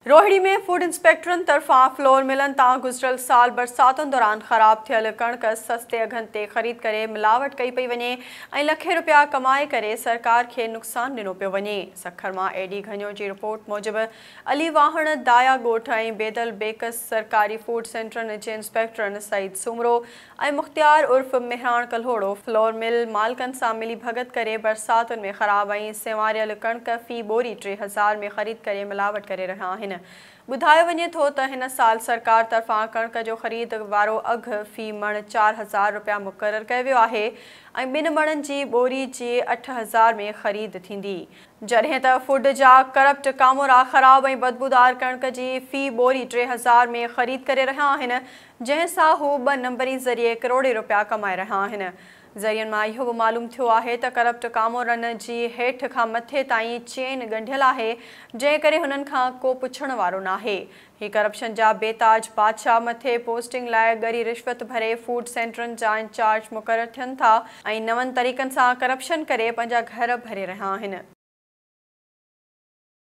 रोहिणी में फूड इंस्पेक्टरन तरफां फ्लोर मिलन तां गुज़िरियल साल बरसातुनि दौरान ख़राब थियल कणक सस्ते अघनि ते ख़रीद करे मिलावट कई पई वञे ऐं लखे रुपया कमाए करे सरकार खे नुक़सान ॾिनो पियो वञे। सखर मां एडी घनियो जी रिपोर्ट मूजिबि अली वाहण दाया ॻोठ ऐं बेदल बेकस सरकारी फूड सेंटरनि जे इंस्पेक्टरन सईद सुमरो ऐं मुख़्तियार उर्फ़ मेहरान कल्होड़ो फ्लोर मिल मालिकनि सां मिली भगत करे बरसातुनि में ख़राब ऐं सेवारियल कणक फ़ी बोरी 3000 में ख़रीद करे मिलावट करे रहिया आहिनि। बुधायो वञे थो त हिन साल सरकार तरफां कणक जो ख़रीद वारो अघु फ़ी मण 4000 रुपया मुक़रर कयो वियो आहे ऐं ॿिनि मणनि जी ॿोरी जी 8000 में ख़रीद थींदी, जॾहिं त फूड जा करप्ट कामोरा ख़राब ऐं बदबूदार कणक जी फ़ी बोरी 3000 में ख़रीद करे रहिया आहिनि, जंहिं सां हू 2 नंबरी ज़रिए करोड़े रुपया कमाए रहिया आहिनि। ज़रियनि मां इहो बि मालूम थियो आहे त करप्ट कामोरनि जी हेठि खां मथे ताईं चेन ॻंढियल आहे, जंहिं करे हुननि खां को पुछण वारो नाहे। ही करप्शन जा बेताज बादशाह मथे पोस्टिंग लाइ ॻरी रिश्वत भरे फूड सेंटरनि जा इंचार्ज मुक़रर थियनि था ऐं नवनि तरीक़नि सां करप्शन करे पंहिंजा घर भरे रहिया आहिनि।